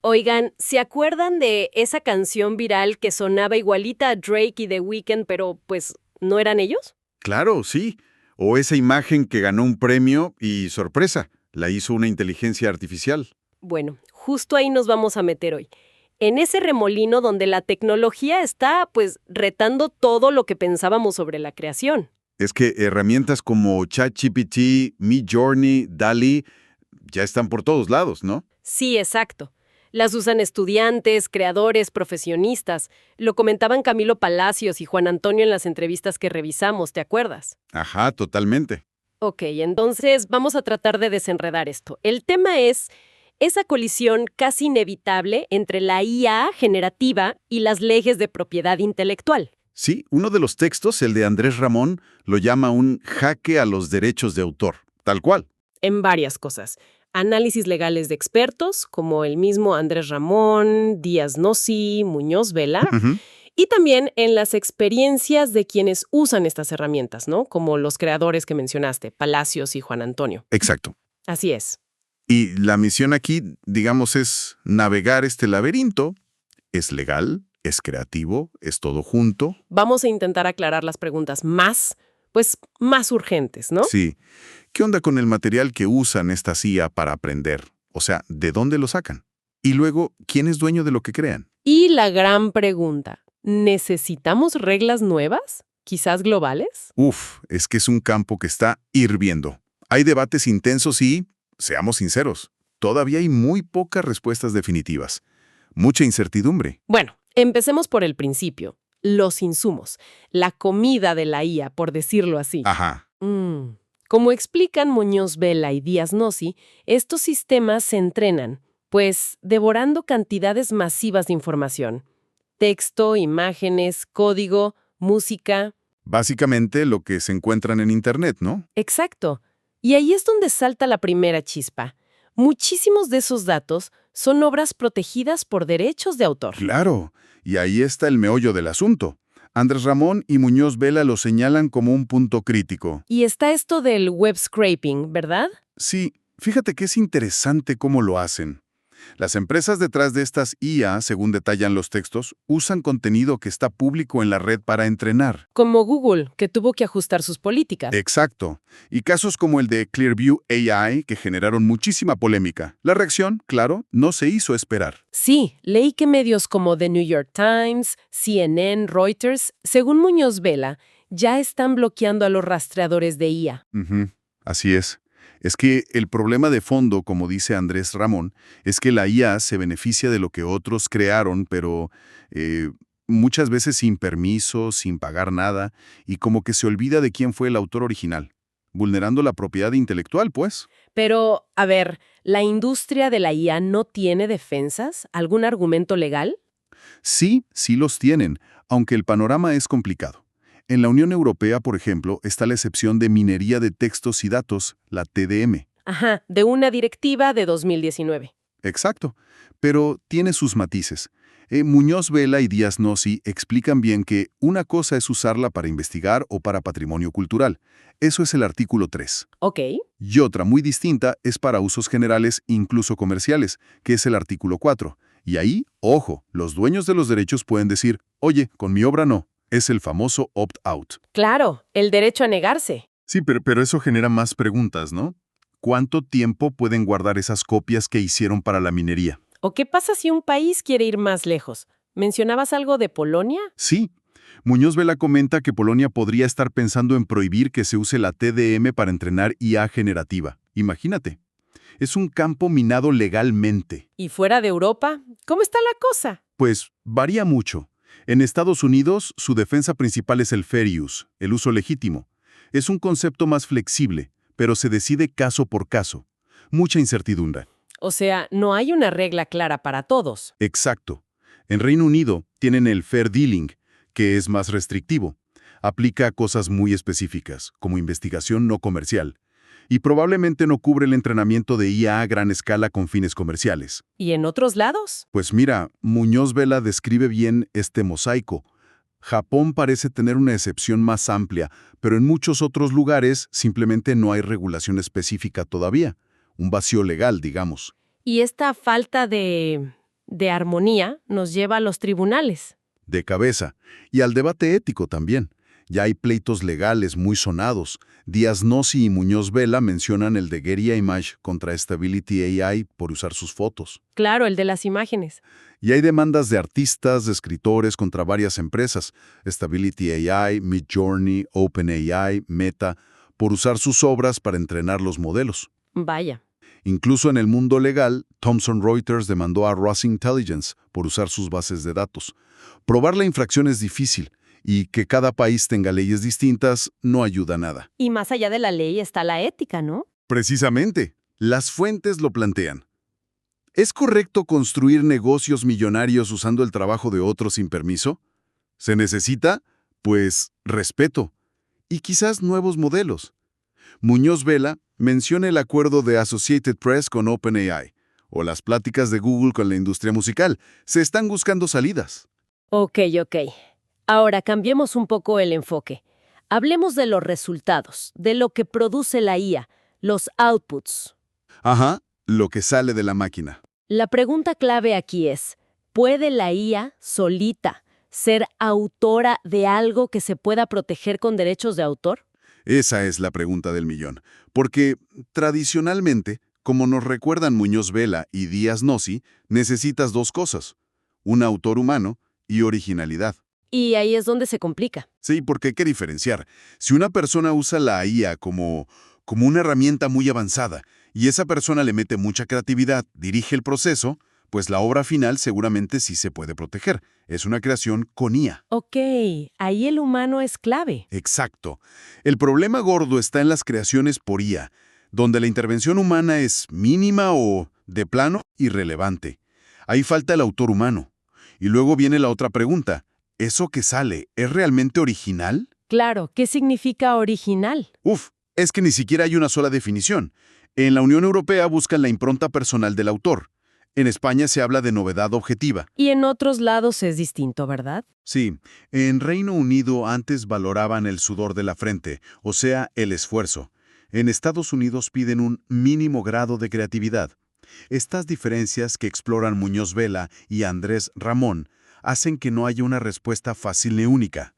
Oigan, ¿se acuerdan de esa canción viral que sonaba igualita a Drake y The Weeknd, pero pues no eran ellos? Claro, sí. O esa imagen que ganó un premio y, sorpresa, la hizo una inteligencia artificial. Bueno, justo ahí nos vamos a meter hoy. En ese remolino donde la tecnología está, pues, retando todo lo que pensábamos sobre la creación. Es que herramientas como ChatGPT, Midjourney, DALL-E ya están por todos lados, ¿no? Sí, exacto. Las usan estudiantes, creadores, profesionistas. Lo comentaban Camilo Palacios y Juan Antonio en las entrevistas que revisamos, ¿te acuerdas? Ajá, totalmente. Ok, entonces vamos a tratar de desenredar esto. El tema es esa colisión casi inevitable entre la IA generativa y las leyes de propiedad intelectual. Sí, uno de los textos, el de Andrés Ramón, lo llama un jaque a los derechos de autor, tal cual. En varias cosas. Análisis legales de expertos, como el mismo Andrés Ramón, Díaz Nossi, Muñoz Vela, Ujú. y también en las experiencias de quienes usan estas herramientas, ¿no? Como los creadores que mencionaste, Palacios y Juan Antonio. Exacto. Así es. Y la misión aquí, digamos, es navegar este laberinto. ¿Es legal? ¿Es creativo? ¿Es todo junto? Vamos a intentar aclarar las preguntas más urgentes, ¿no? Sí. ¿Qué onda con el material que usan esta IA para aprender? O sea, ¿de dónde lo sacan? Y luego, ¿quién es dueño de lo que crean? Y la gran pregunta, ¿necesitamos reglas nuevas? ¿Quizás globales? Uf, es que es un campo que está hirviendo. Hay debates intensos y, seamos sinceros, todavía hay muy pocas respuestas definitivas. Mucha incertidumbre. Bueno, empecemos por el principio. Los insumos, la comida de la IA, por decirlo así. Ajá. Como explican Muñoz Vela y Díaz Nossi, estos sistemas se entrenan, pues, devorando cantidades masivas de información. Texto, imágenes, código, música. Básicamente lo que se encuentran en Internet, ¿no? Exacto. Y ahí es donde salta la primera chispa. Muchísimos de esos datos son obras protegidas por derechos de autor. Claro, y ahí está el meollo del asunto. Andrés Ramón y Muñoz Vela lo señalan como un punto crítico. Y está esto del web scraping, ¿verdad? Sí, fíjate que es interesante cómo lo hacen. Las empresas detrás de estas IA, según detallan los textos, usan contenido que está público en la red para entrenar. Como Google, que tuvo que ajustar sus políticas. Exacto. Y casos como el de Clearview AI, que generaron muchísima polémica. La reacción, claro, no se hizo esperar. Sí, leí que medios como The New York Times, CNN, Reuters, según Muñoz Vela, ya están bloqueando a los rastreadores de IA. Ujú, así es. Es que el problema de fondo, como dice Andrés Ramón, es que la IA se beneficia de lo que otros crearon, pero muchas veces sin permiso, sin pagar nada, y como que se olvida de quién fue el autor original, vulnerando la propiedad intelectual, pues. Pero, a ver, ¿la industria de la IA no tiene defensas? ¿Algún argumento legal? Sí, sí los tienen, aunque el panorama es complicado. En la Unión Europea, por ejemplo, está la excepción de minería de textos y datos, la TDM. Ajá, de una directiva de 2019. Exacto, pero tiene sus matices. Muñoz Vela y Díaz Nossi explican bien que una cosa es usarla para investigar o para patrimonio cultural. Eso es el artículo 3. Ok. Y otra muy distinta es para usos generales, incluso comerciales, que es el artículo 4. Y ahí, ojo, los dueños de los derechos pueden decir, oye, con mi obra no. Es el famoso opt-out. Claro, el derecho a negarse. Sí, pero eso genera más preguntas, ¿no? ¿Cuánto tiempo pueden guardar esas copias que hicieron para la minería? ¿O qué pasa si un país quiere ir más lejos? ¿Mencionabas algo de Polonia? Sí. Muñoz Vela comenta que Polonia podría estar pensando en prohibir que se use la TDM para entrenar IA generativa. Imagínate. Es un campo minado legalmente. ¿Y fuera de Europa? ¿Cómo está la cosa? Pues varía mucho. En Estados Unidos, su defensa principal es el fair use, el uso legítimo. Es un concepto más flexible, pero se decide caso por caso. Mucha incertidumbre. O sea, no hay una regla clara para todos. Exacto. En Reino Unido tienen el fair dealing, que es más restrictivo. Aplica a cosas muy específicas, como investigación no comercial. Y probablemente no cubre el entrenamiento de IA a gran escala con fines comerciales. ¿Y en otros lados? Pues mira, Muñoz Vela describe bien este mosaico. Japón parece tener una excepción más amplia, pero en muchos otros lugares simplemente no hay regulación específica todavía. Un vacío legal, digamos. ¿Y esta falta de de armonía nos lleva a los tribunales. De cabeza. Y al debate ético también. Ya hay pleitos legales muy sonados. Díaz Nossi y Muñoz Vela mencionan el de Getty Image contra Stability AI por usar sus fotos. Claro, el de las imágenes. Y hay demandas de artistas, de escritores contra varias empresas, Stability AI, Midjourney, OpenAI, Meta, por usar sus obras para entrenar los modelos. Vaya. Incluso en el mundo legal, Thomson Reuters demandó a Ross Intelligence por usar sus bases de datos. Probar la infracción es difícil, y que cada país tenga leyes distintas no ayuda a nada. Y más allá de la ley está la ética, ¿no? Precisamente, las fuentes lo plantean. ¿Es correcto construir negocios millonarios usando el trabajo de otros sin permiso? ¿Se necesita? Pues respeto. Y quizás nuevos modelos. Muñoz Vela menciona el acuerdo de Associated Press con OpenAI, o las pláticas de Google con la industria musical. Se están buscando salidas. Ok. Ahora cambiemos un poco el enfoque. Hablemos de los resultados, de lo que produce la IA, los outputs. Ajá, lo que sale de la máquina. La pregunta clave aquí es, ¿puede la IA solita ser autora de algo que se pueda proteger con derechos de autor? Esa es la pregunta del millón. Porque, tradicionalmente, como nos recuerdan Muñoz Vela y Díaz Nossi, necesitas dos cosas: un autor humano y originalidad. Y ahí es donde se complica. Sí, porque hay que diferenciar. Si una persona usa la IA como una herramienta muy avanzada y esa persona le mete mucha creatividad, dirige el proceso, pues la obra final seguramente sí se puede proteger. Es una creación con IA. Ok, ahí el humano es clave. Exacto. El problema gordo está en las creaciones por IA, donde la intervención humana es mínima o, de plano, irrelevante. Ahí falta el autor humano. Y luego viene la otra pregunta. ¿Eso que sale es realmente original? Claro, ¿qué significa original? Es que ni siquiera hay una sola definición. En la Unión Europea buscan la impronta personal del autor. En España se habla de novedad objetiva. Y en otros lados es distinto, ¿verdad? Sí, en Reino Unido antes valoraban el sudor de la frente, o sea, el esfuerzo. En Estados Unidos piden un mínimo grado de creatividad. Estas diferencias que exploran Muñoz Vela y Andrés Ramón hacen que no haya una respuesta fácil ni única.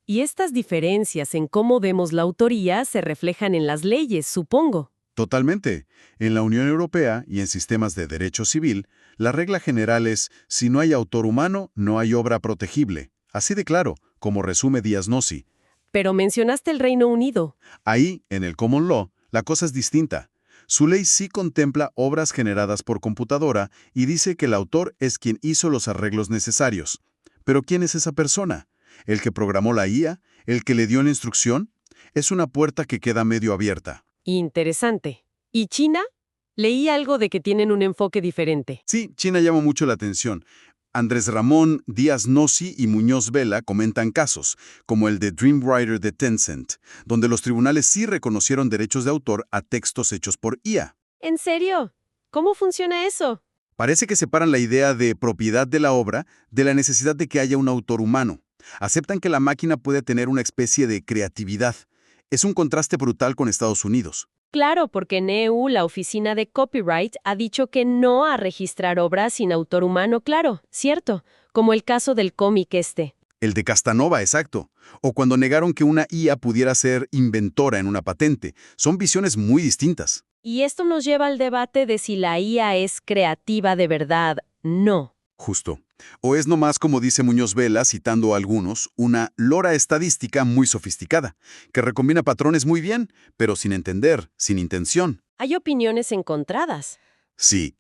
Y estas diferencias en cómo vemos la autoría se reflejan en las leyes, supongo. Totalmente. En la Unión Europea y en sistemas de derecho civil, la regla general es: si no hay autor humano, no hay obra protegible. Así de claro, como resume Díaz Nossi. Pero mencionaste el Reino Unido. Ahí, en el Common Law, la cosa es distinta. Su ley sí contempla obras generadas por computadora y dice que el autor es quien hizo los arreglos necesarios. ¿Pero quién es esa persona? ¿El que programó la IA? ¿El que le dio la instrucción? Es una puerta que queda medio abierta. Interesante. ¿Y China? Leí algo de que tienen un enfoque diferente. Sí, China llama mucho la atención. Andrés Ramón, Díaz Nossi y Muñoz Vela comentan casos, como el de Dreamwriter de Tencent, donde los tribunales sí reconocieron derechos de autor a textos hechos por IA. ¿En serio? ¿Cómo funciona eso? Parece que separan la idea de propiedad de la obra de la necesidad de que haya un autor humano. Aceptan que la máquina puede tener una especie de creatividad. Es un contraste brutal con Estados Unidos. Claro, porque en EU la oficina de copyright ha dicho que no a registrar obras sin autor humano, claro, cierto, como el caso del cómic este. El de Castanova, exacto. O cuando negaron que una IA pudiera ser inventora en una patente. Son visiones muy distintas. Y esto nos lleva al debate de si la IA es creativa de verdad. No. Justo. O es nomás, como dice Muñoz Vela, citando a algunos, una lora estadística muy sofisticada, que recombina patrones muy bien, pero sin entender, sin intención. Hay opiniones encontradas. Sí.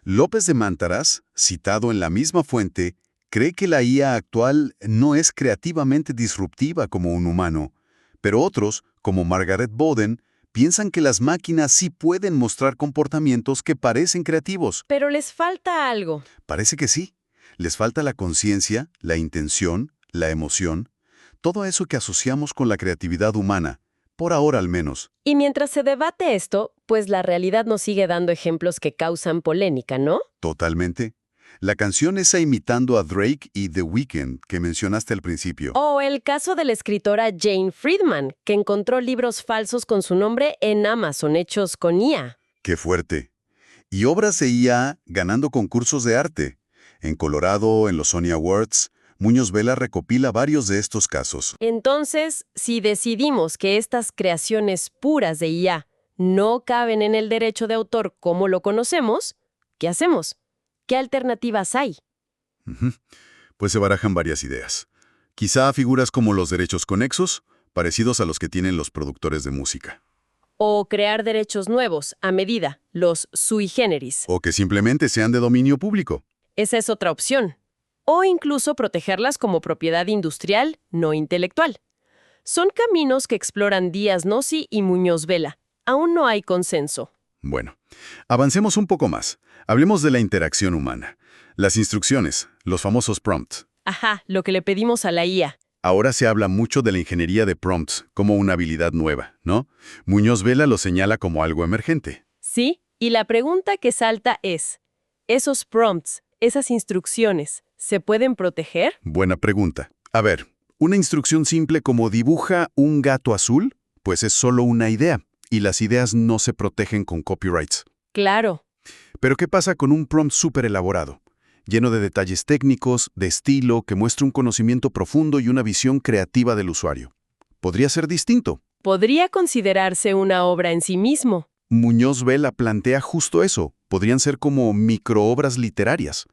López de Mántaras, citado en la misma fuente, cree que la IA actual no es creativamente disruptiva como un humano, pero otros, como Margaret Boden, piensan que las máquinas sí pueden mostrar comportamientos que parecen creativos. Pero les falta algo. Parece que sí. Les falta la conciencia, la intención, la emoción, todo eso que asociamos con la creatividad humana, por ahora al menos. Y mientras se debate esto, pues la realidad nos sigue dando ejemplos que causan polémica, ¿no? Totalmente. La canción esa imitando a Drake y The Weeknd que mencionaste al principio. O el caso de la escritora Jane Friedman, que encontró libros falsos con su nombre en Amazon hechos con IA. ¡Qué fuerte! Y obras de IA ganando concursos de arte. En Colorado, en los Sony Awards, Muñoz Vela recopila varios de estos casos. Entonces, si decidimos que estas creaciones puras de IA no caben en el derecho de autor como lo conocemos, ¿qué hacemos? ¿Qué alternativas hay? Ujú. Pues se barajan varias ideas. Quizá figuras como los derechos conexos, parecidos a los que tienen los productores de música. O crear derechos nuevos, a medida, los sui generis. O que simplemente sean de dominio público. Esa es otra opción. O incluso protegerlas como propiedad industrial, no intelectual. Son caminos que exploran Díaz Nossi y Muñoz Vela. Aún no hay consenso. Bueno, avancemos un poco más. Hablemos de la interacción humana. Las instrucciones, los famosos prompts. Ajá, lo que le pedimos a la IA. Ahora se habla mucho de la ingeniería de prompts como una habilidad nueva, ¿no? Muñoz Vela lo señala como algo emergente. Sí, y la pregunta que salta es, ¿esos prompts, esas instrucciones, se pueden proteger? Buena pregunta. A ver, una instrucción simple como dibuja un gato azul, pues es solo una idea, y las ideas no se protegen con copyrights. Claro. Pero ¿qué pasa con un prompt súper elaborado? Lleno de detalles técnicos, de estilo, que muestra un conocimiento profundo y una visión creativa del usuario. Podría ser distinto. Podría considerarse una obra en sí mismo. Muñoz Vela plantea justo eso. Podrían ser como microobras literarias.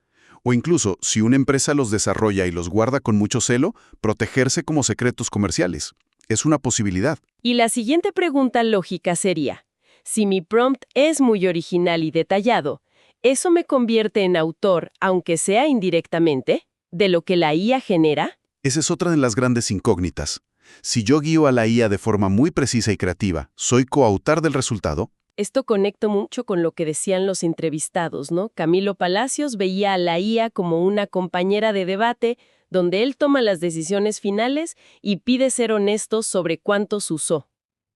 O incluso, si una empresa los desarrolla y los guarda con mucho celo, protegerse como secretos comerciales. Es una posibilidad. Y la siguiente pregunta lógica sería, si mi prompt es muy original y detallado, ¿eso me convierte en autor, aunque sea indirectamente, de lo que la IA genera? Esa es otra de las grandes incógnitas. Si yo guío a la IA de forma muy precisa y creativa, ¿soy coautor del resultado? Esto conecta mucho con lo que decían los entrevistados, ¿no? Camilo Palacios veía a la IA como una compañera de debate donde él toma las decisiones finales y pide ser honesto sobre cuántos usó.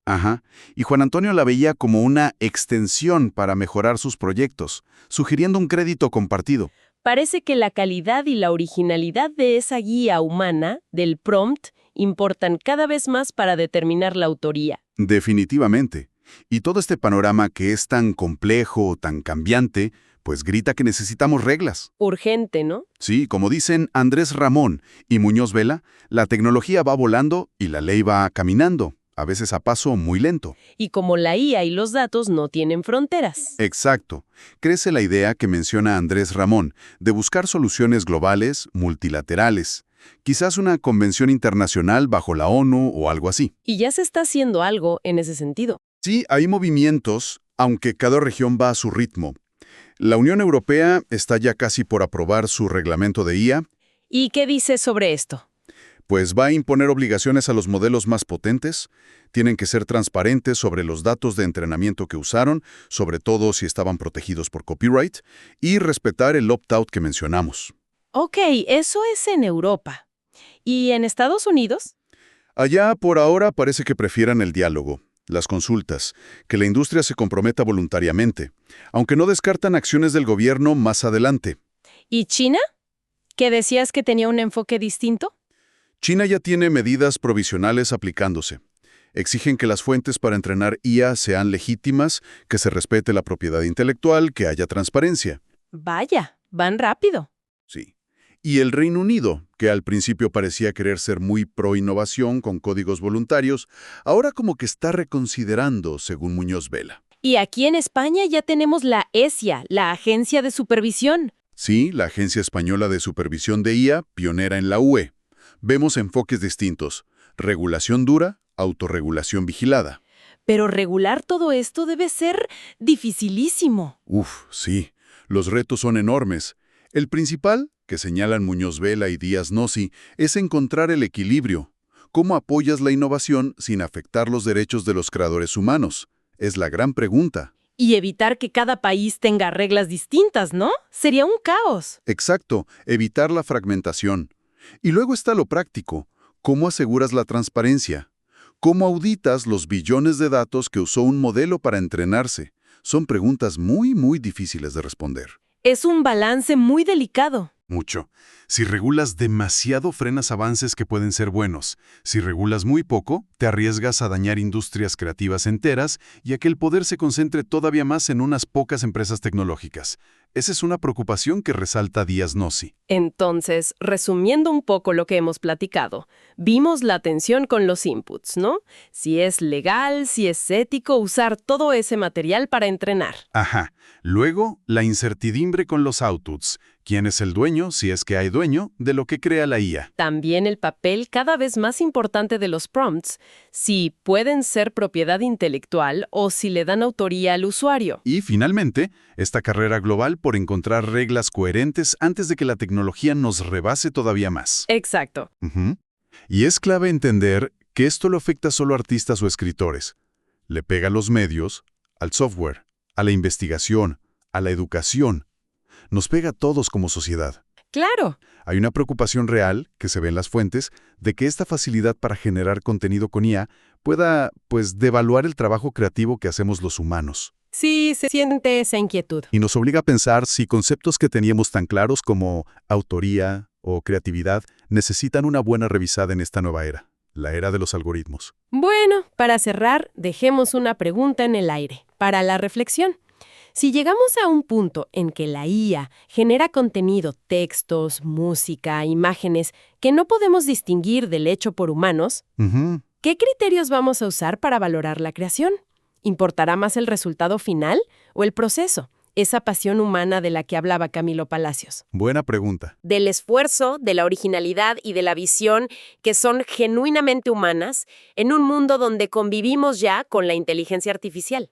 Ajá. Y Juan Antonio la veía como una extensión para mejorar sus proyectos, sugiriendo un crédito compartido. Parece que la calidad y la originalidad de esa guía humana, del prompt, importan cada vez más para determinar la autoría. Definitivamente. Y todo este panorama que es tan complejo, tan cambiante, pues grita que necesitamos reglas. Urgente, ¿no? Sí, como dicen Andrés Ramón y Muñoz Vela, la tecnología va volando y la ley va caminando, a veces a paso muy lento. Y como la IA y los datos no tienen fronteras. Exacto. Crece la idea que menciona Andrés Ramón de buscar soluciones globales, multilaterales. Quizás una convención internacional bajo la ONU o algo así. Y ya se está haciendo algo en ese sentido. Sí, hay movimientos, aunque cada región va a su ritmo. La Unión Europea está ya casi por aprobar su reglamento de IA, ¿Y qué dice sobre esto? pues va a imponer obligaciones a los modelos más potentes, tienen que ser transparentes sobre los datos de entrenamiento que usaron, sobre todo si estaban protegidos por copyright, y respetar el opt-out que mencionamos. Ok, eso es en Europa. ¿Y en Estados Unidos? Allá, por ahora, parece que prefieran el diálogo, las consultas, que la industria se comprometa voluntariamente, aunque no descartan acciones del gobierno más adelante. ¿Y China? ¿Que decías que tenía un enfoque distinto? China ya tiene medidas provisionales aplicándose. Exigen que las fuentes para entrenar IA sean legítimas, que se respete la propiedad intelectual, que haya transparencia. Vaya, van rápido. Sí. Y el Reino Unido, que al principio parecía querer ser muy pro innovación con códigos voluntarios, ahora como que está reconsiderando, según Muñoz Vela. Y aquí en España ya tenemos la ESIA, la Agencia de Supervisión. Sí, la Agencia Española de Supervisión de IA, pionera en la UE. Vemos enfoques distintos: regulación dura, autorregulación vigilada. Pero regular todo esto debe ser dificilísimo. Uf, sí, los retos son enormes. El principal, que señalan Muñoz Vela y Díaz Nossi, es encontrar el equilibrio. ¿Cómo apoyas la innovación sin afectar los derechos de los creadores humanos? Es la gran pregunta. Y evitar que cada país tenga reglas distintas, ¿no? Sería un caos. Exacto, evitar la fragmentación. Y luego está lo práctico. ¿Cómo aseguras la transparencia? ¿Cómo auditas los billones de datos que usó un modelo para entrenarse? Son preguntas muy, muy difíciles de responder. Es un balance muy delicado. Mucho. Si regulas demasiado, frenas avances que pueden ser buenos. Si regulas muy poco, te arriesgas a dañar industrias creativas enteras y a que el poder se concentre todavía más en unas pocas empresas tecnológicas. Esa es una preocupación que resalta Díaz Nossi. Entonces, resumiendo un poco lo que hemos platicado, vimos la tensión con los inputs, ¿no? Si es legal, si es ético usar todo ese material para entrenar. Ajá. Luego, la incertidumbre con los outputs. ¿Quién es el dueño, si es que hay dueño, de lo que crea la IA? También el papel cada vez más importante de los prompts, si pueden ser propiedad intelectual o si le dan autoría al usuario. Y, finalmente, esta carrera global por encontrar reglas coherentes antes de que la tecnología nos rebase todavía más. Exacto. Ujú. Y es clave entender que esto lo afecta solo a artistas o escritores. Le pega a los medios, al software, a la investigación, a la educación. Nos pega a todos como sociedad. Claro. Hay una preocupación real, que se ve en las fuentes, de que esta facilidad para generar contenido con IA pueda, devaluar el trabajo creativo que hacemos los humanos. Sí, se siente esa inquietud. Y nos obliga a pensar si conceptos que teníamos tan claros como autoría o creatividad necesitan una buena revisada en esta nueva era, la era de los algoritmos. Bueno, para cerrar, dejemos una pregunta en el aire, para la reflexión. Si llegamos a un punto en que la IA genera contenido, textos, música, imágenes, que no podemos distinguir del hecho por humanos, Ujú. ¿qué criterios vamos a usar para valorar la creación? ¿Importará más el resultado final o el proceso? Esa pasión humana de la que hablaba Camilo Palacios. Buena pregunta. Del esfuerzo, de la originalidad y de la visión que son genuinamente humanas en un mundo donde convivimos ya con la inteligencia artificial.